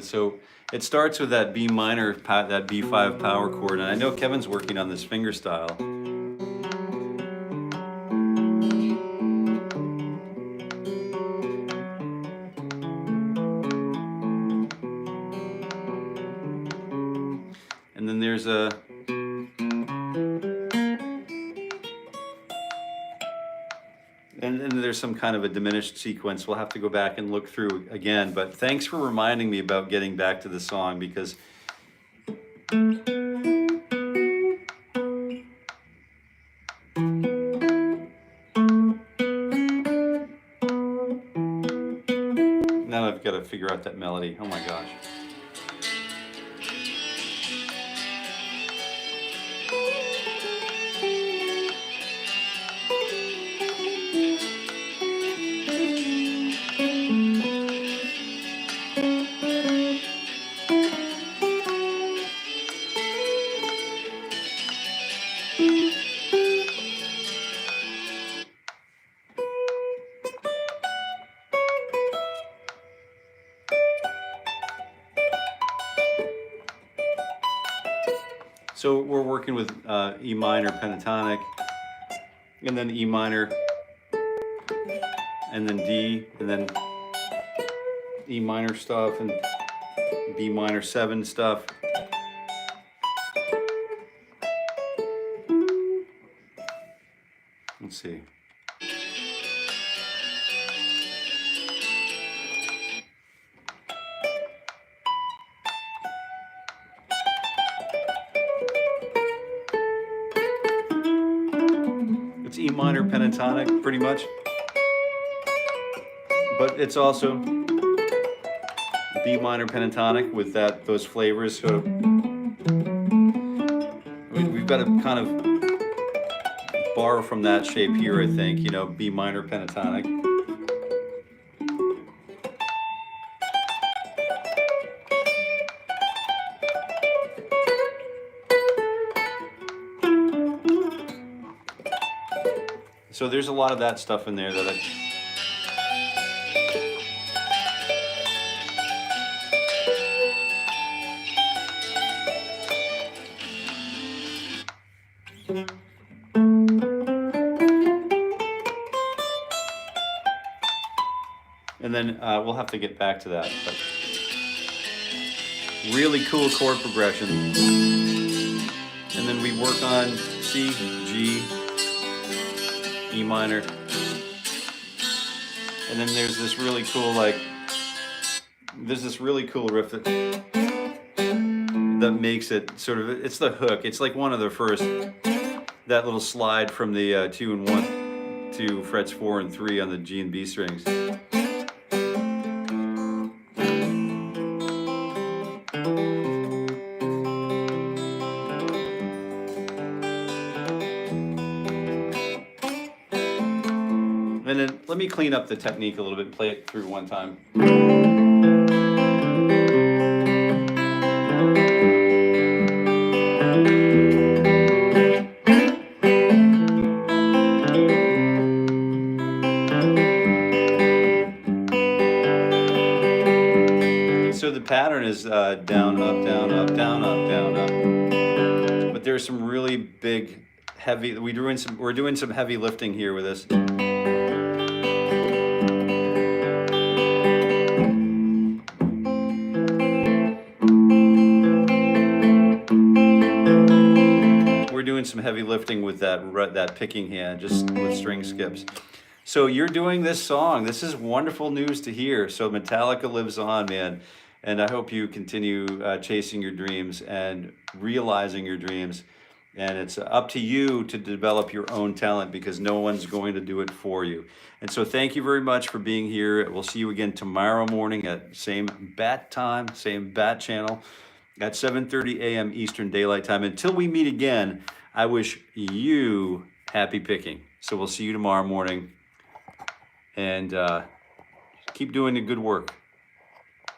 so it starts with that B minor, that B5 power chord, and I know Kevin's working on this finger style. And then there's a and there's some kind of a diminished sequence. We'll have to go back and look through again, but thanks for reminding me about getting back to the song, because now I've got to figure out that melody. Oh my gosh. So we're working with E minor pentatonic, and then E minor, and then D, and then E minor stuff, and B minor 7 stuff. Let's see. It's E minor pentatonic, pretty much. But it's also B minor pentatonic with those flavors. So we've got to kind of borrow from that shape here, I think. You know, B minor pentatonic. So there's a lot of that stuff in there that and then we'll have to get back to that. But really cool chord progression. And then we work on C, G, E minor, and then there's this really cool riff that makes it sort of, it's the hook. It's like one of the first, that little slide from the 2 and 1 to frets 4 and 3 on the G and B strings. And then let me clean up the technique a little bit and play it through one time. So the pattern is down, up, down, up, down, up, down, up. But there's some really big, heavy, we're doing some heavy lifting here with this. Some heavy lifting with that picking hand, just with string skips. So you're doing this song. This is wonderful news to hear. So Metallica lives on, man. And I hope you continue chasing your dreams and realizing your dreams. And it's up to you to develop your own talent, because no one's going to do it for you. And so thank you very much for being here. We'll see you again tomorrow morning at same bat time, same bat channel at 7:30 a.m. Eastern Daylight Time. Until we meet again, I wish you happy picking. So we'll see you tomorrow morning, and keep doing the good work.